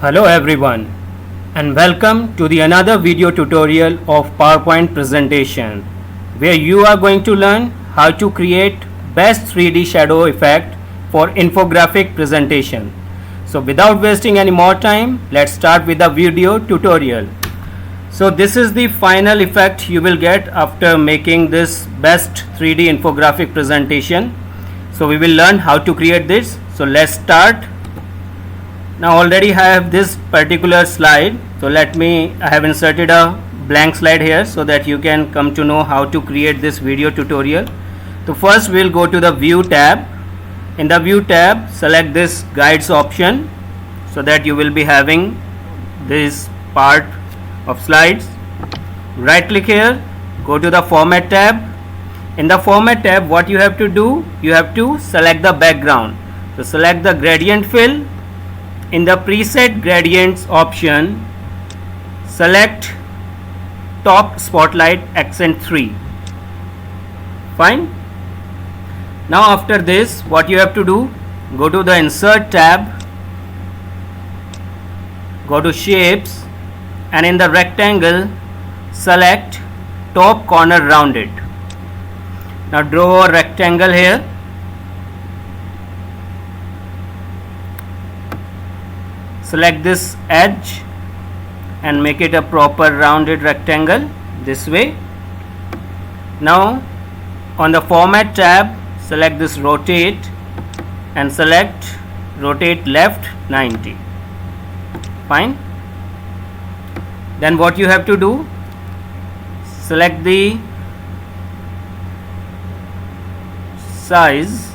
Hello everyone and welcome to the another video tutorial of PowerPoint presentation where you are going to learn how to create best 3D shadow effect for infographic presentation. So without wasting any more time, let's start with the video tutorial. So this is the final effect you will get after making this best 3D infographic presentation. So we will learn how to create this. So let's start. Now already I have this particular slide, so I have inserted a blank slide here so that you can come to know how to create this video tutorial. So first we will go to the view tab. In the view tab, select this guides option so that you will be having this part of slides. Right click here, go to the format tab. In the format tab, what you have to do, you have to select the background. So select the gradient fill. In the preset gradients option, select top spotlight accent 3. Fine. Now after this, what you have to do, go to the insert tab, go to shapes, and in the rectangle select top corner rounded. Now draw a rectangle here. Select this edge and make it a proper rounded rectangle this way. Now on the format tab, select this rotate and select rotate left 90. Fine. Then what you have to do, select the size .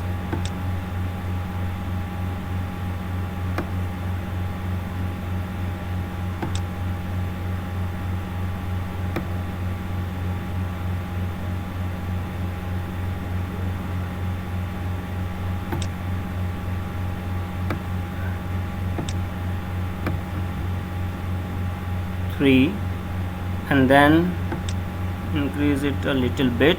3 and then increase it a little bit.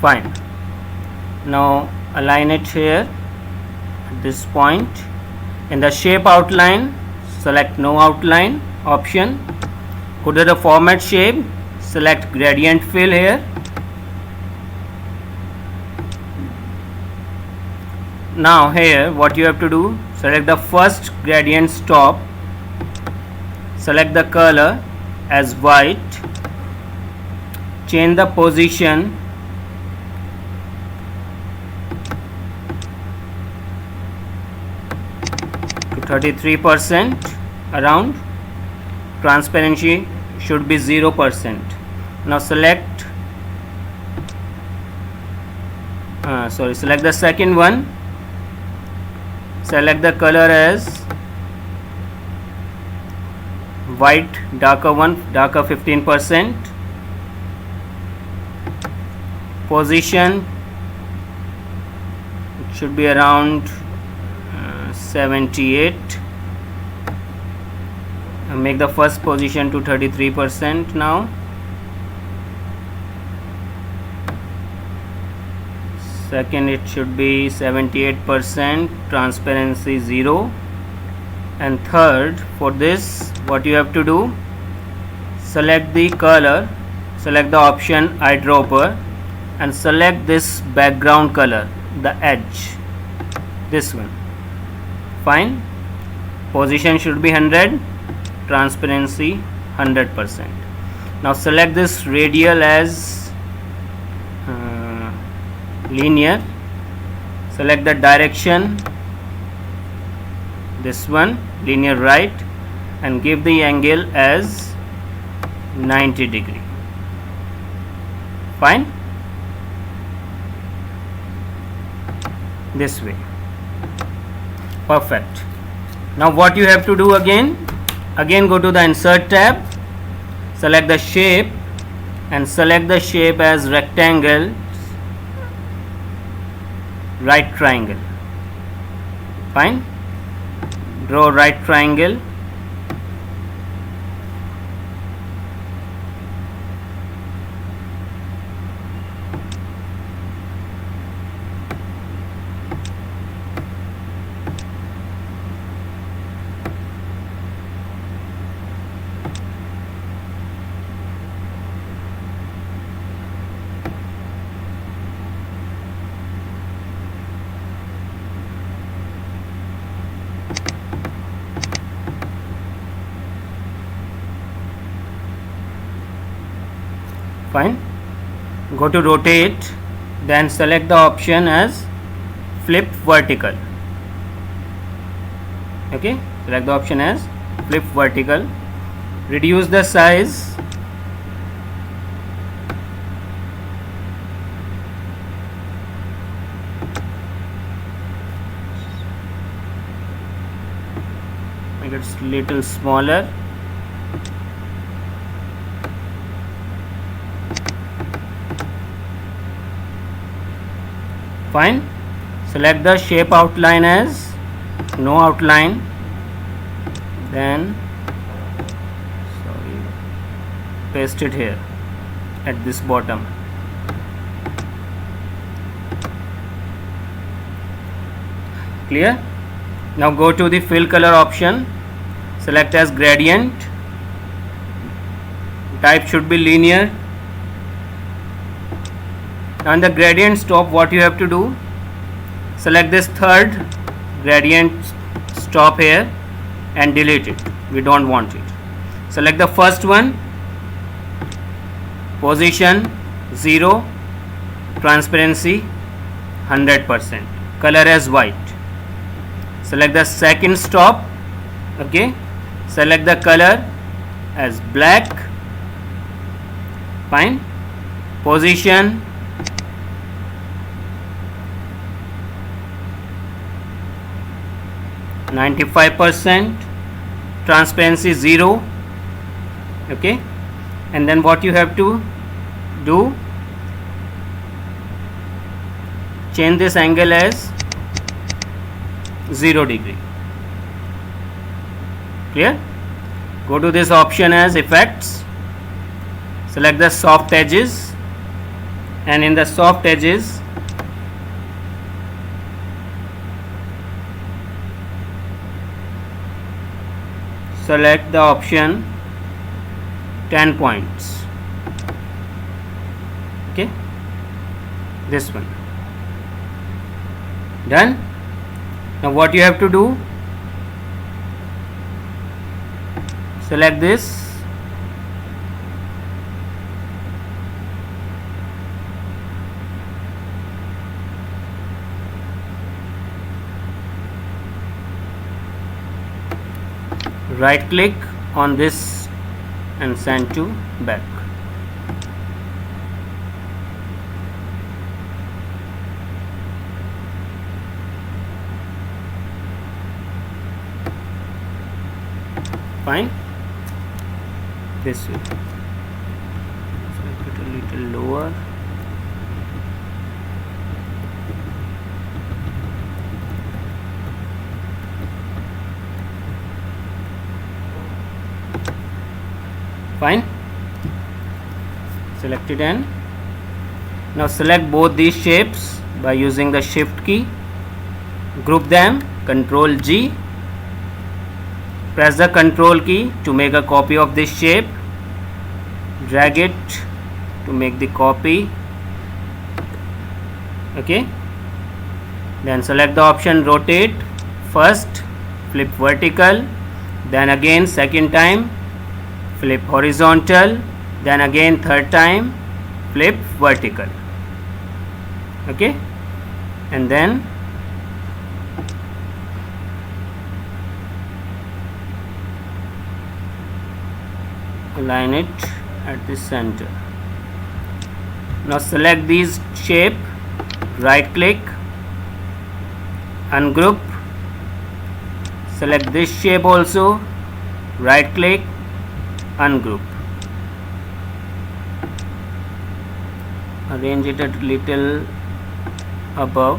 Fine. Now align it here at this point. In the shape outline, select no outline option. Go to the format shape, select gradient fill here. Now here what you have to do, select the first gradient stop, select the color as white, change the position to 33% around, transparency should be 0%. Now select select the second one, select the color as white, darker 15%, position it should be around 78, and make the first position to 33% now. Second, it should be 78%, transparency 0. And third, for this what you have to do, select the color, select the option eyedropper and select this background color, the edge, this one. Fine. Position should be 100, transparency 100%. Now select this radial as linear, select the direction, this one, linear right, and give the angle as 90 degree. Fine. This way. Perfect. Now what you have to do again go to the insert tab, select the shape and select the shape as rectangle, right triangle. Fine. Draw right triangle Fine. Go to rotate, then select the option as flip vertical. Okay, select the option as flip vertical. Reduce the size. Make it little smaller. Fine. Select the shape outline as no outline, then paste it here at this bottom. Clear? Now go to the fill color option, select as gradient, type should be linear. Now in the gradient stop, what you have to do, select this third gradient stop here and delete it. We don't want it. Select the first one, position 0, transparency 100%, color as white. Select the second stop. Okay, select the color as black. Fine. Position 95%, transparency 0. Okay, and then what you have to do, change this angle as 0 degree. Clear? Go to this option as effects, select the soft edges, and in the soft edges select the option 10 points. Okay, this one. Done. Now what you have to do, select this, right click on this and send to back. Fine. This way. So make it a little lower. Fine. Select it, and now select both these shapes by using the shift key. Group them, Control G. Press the Control key to make a copy of this shape. Drag it to make the copy. Okay. Then select the option rotate. First flip vertical, then again second time flip horizontal, then again third time flip vertical. Okay, and then align it at the center. Now select these shape, right click, ungroup, select this shape also, right click, ungroup, arrange it a little above.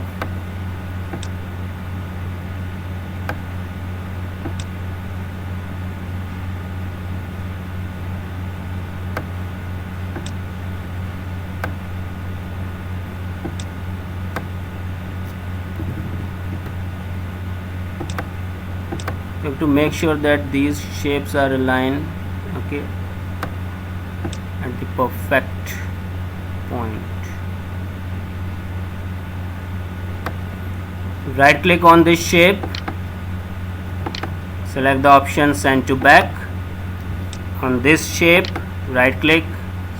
You have to make sure that these shapes are aligned, okay, at the perfect point. Right click on this shape, select the option send to back. On this shape, right click,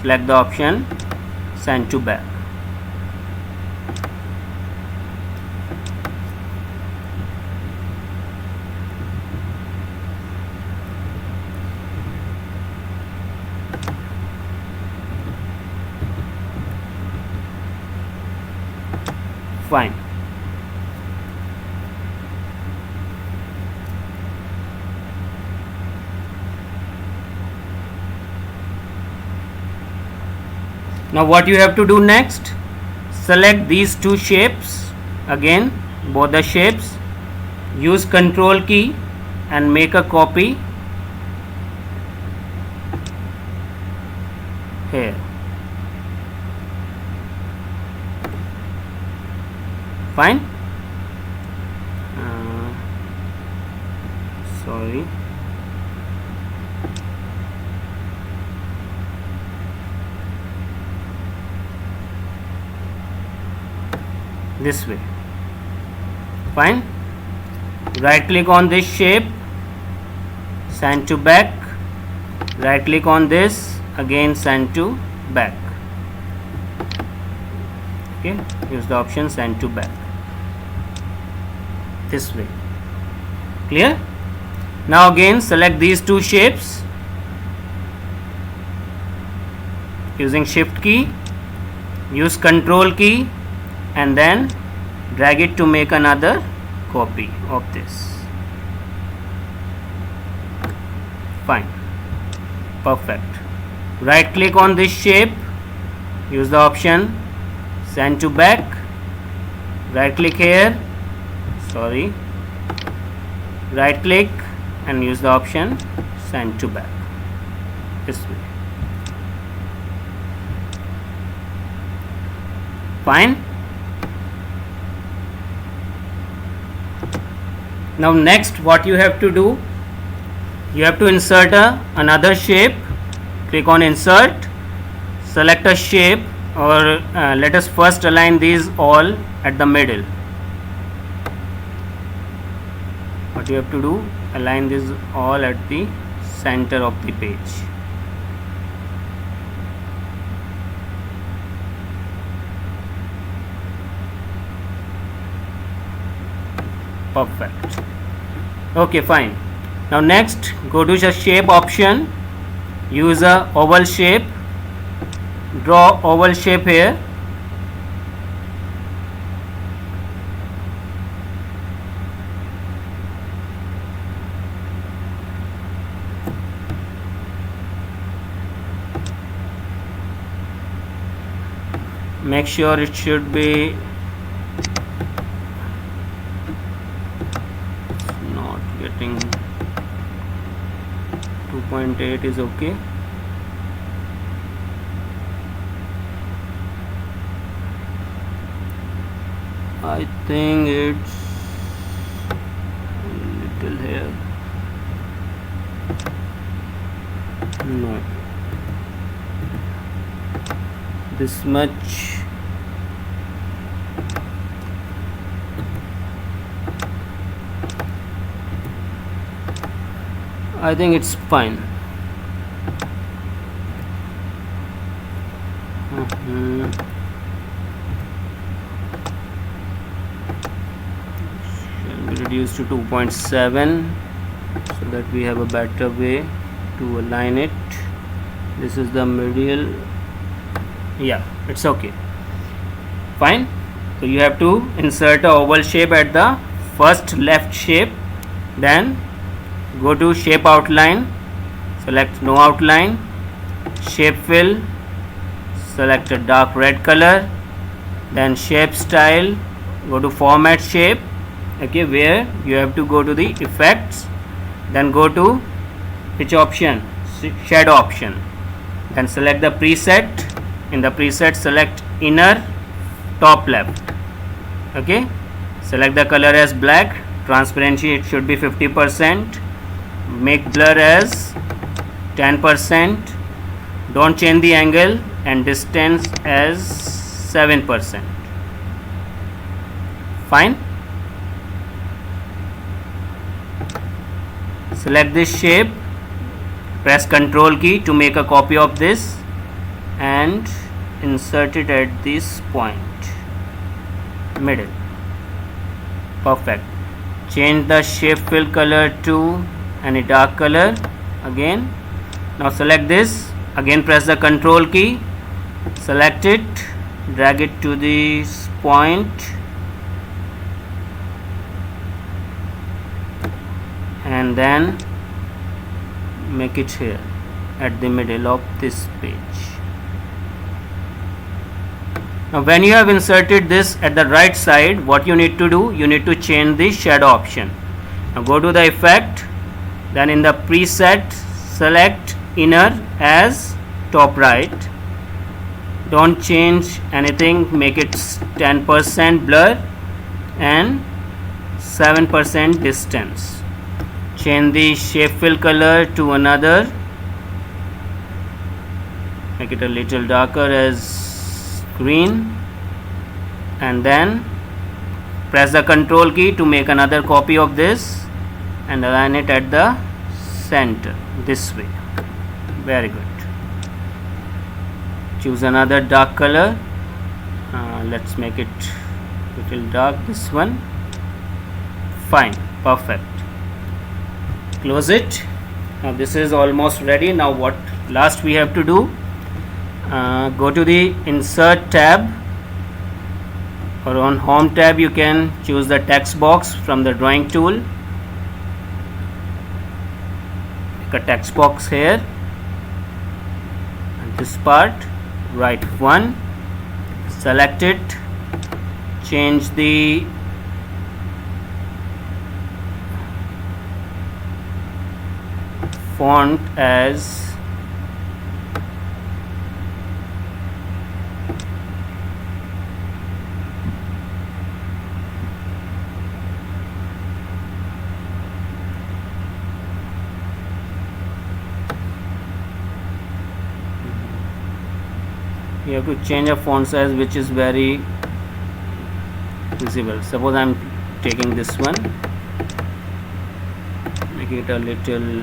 select the option send to back. Fine. Now what you have to do next, select these two shapes, again both the shapes, use control key and make a copy here. Fine. Sorry. This way. Fine. Right click on this shape, send to back. Right click on this, again send to back. Okay, use the option send to back. This way. Clear? Now again select these two shapes using shift key, use control key and then drag it to make another copy of this. Fine. Perfect. Right click on this shape, use the option send to back. Right click here, sorry, right click and use the option send to back. This way. Fine. Now next what you have to do, you have to insert another shape. Click on insert, select a shape, or let us first align these all at the middle. What you have to do, align these all at the center of the page. Perfect. Okay, fine. Now next go to the shape option, use a oval shape, draw oval shape here. Make sure it should be not getting 2.8 is okay. I think it's little here. No, this much. I think it's fine. Shall be reduced to 2.7 so that we have a better way to align it. This is the medial. Yeah, it's okay. Fine. So you have to insert a oval shape at the first left shape, then go to shape outline, select no outline, shape fill, select a dark red color, then shape style, go to format shape, okay, where you have to go to the effects, then go to which option, shadow option, then select the preset. In the preset select inner top left, okay, select the color as black, transparency it should be 50%, make blur as 10%, don't change the angle, and distance as 7%. Fine. Select this shape, press Ctrl key to make a copy of this. and insert it at this point, middle. Perfect. Change the shape fill color to any dark color again. Now select this, again press the control key, select it, drag it to this point and then make it here at the middle of this page. Now when you have inserted this at the right side, what you need to do, you need to change the shadow option. Now go to the effect, then in the preset select inner as top right. Don't change anything, make it 10% blur and 7% distance. Change the shape fill color to another, make it a little darker as green, and then press the control key to make another copy of this and align it at the center this way. Very good. Choose another dark color, let's make it little dark, this one. Fine, perfect. Close it. Now this is almost ready. Now what last we have to do, go to the insert tab, or on home tab you can choose the text box from the drawing tool. Make a text box here, and this part write 1, select it, change the font as you have to change a font size which is very visible. Suppose I am taking this one, make it a little,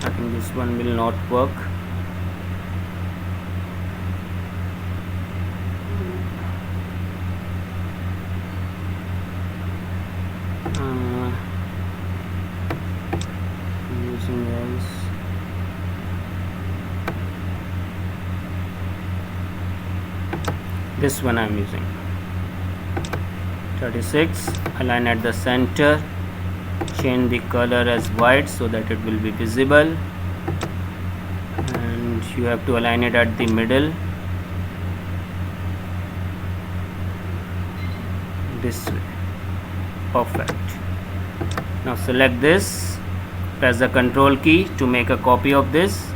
I think this one will not work. Using else. This one I am using 36, align at the center, change the color as white so that it will be visible, and you have to align it at the middle this way. Perfect. Now select this, press the control key to make a copy of this,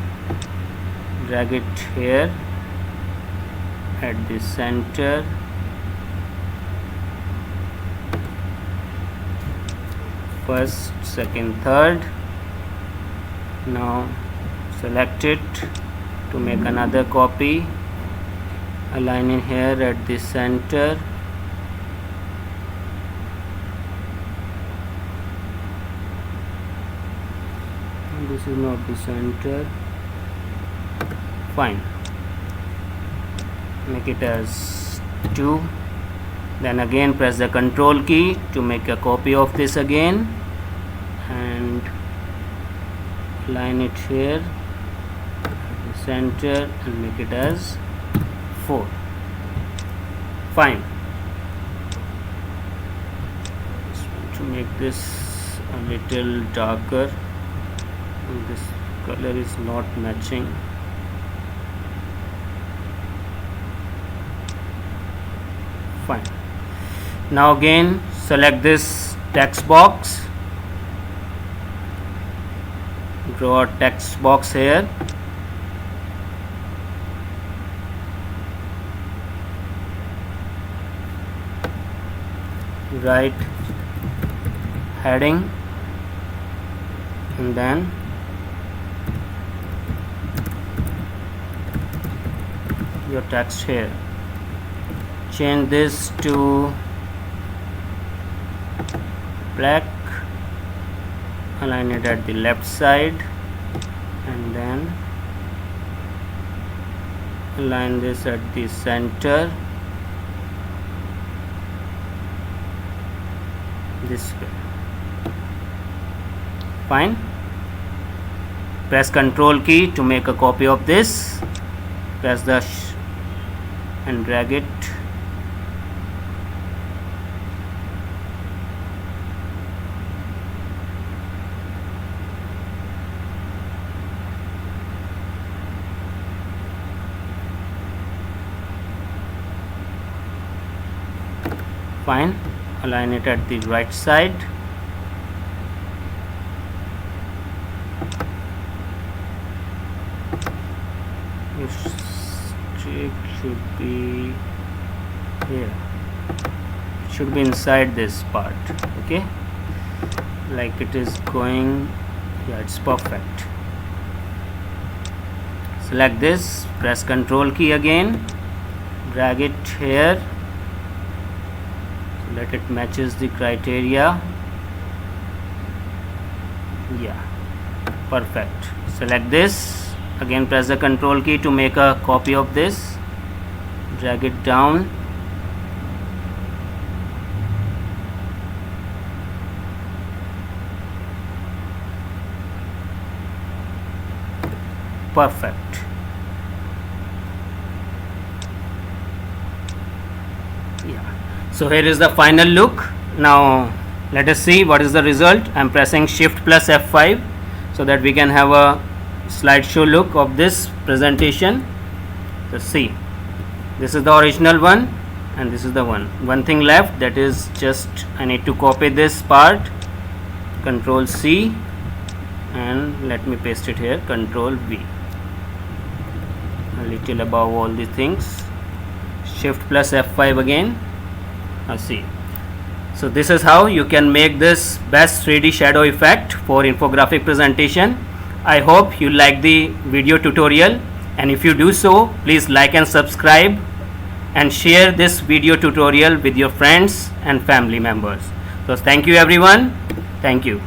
drag it here at the center, first, second, third. Now select it to make another copy, align it here at the center, and this is not the center. Fine, make it as 2, then again press the control key to make a copy of this again and line it here at the center and make it as 4. Fine. Just want to make this a little darker, and this color is not matching. Fine. Now again select this text box, draw a text box here, write heading and then your text here. Change this to black, align it at the left side and then align this at the center this way. Fine. Press Ctrl key to make a copy of this. Press the and drag it. Fine. Align it at the right side. Your streak should be here. It should be inside this part. Okay, like it is going. Yeah, it's perfect. Select this. Press Ctrl key again. Drag it here. Let it matches the criteria. Yeah, perfect. Select this. Again press the Ctrl key to make a copy of this. Drag it down. Perfect. Yeah. So here is the final look. Now let us see what is the result. I am pressing Shift plus F5 so that we can have a slideshow look of this presentation. So see, this is the original one and this is the one thing left, that is just I need to copy this part. Ctrl C and let me paste it here. Ctrl V, a little above all the things. Shift plus F5 again. See, so this is how you can make this best 3D shadow effect for infographic presentation. I hope you like the video tutorial, and if you do so, please like and subscribe and share this video tutorial with your friends and family members. So thank you everyone. Thank you.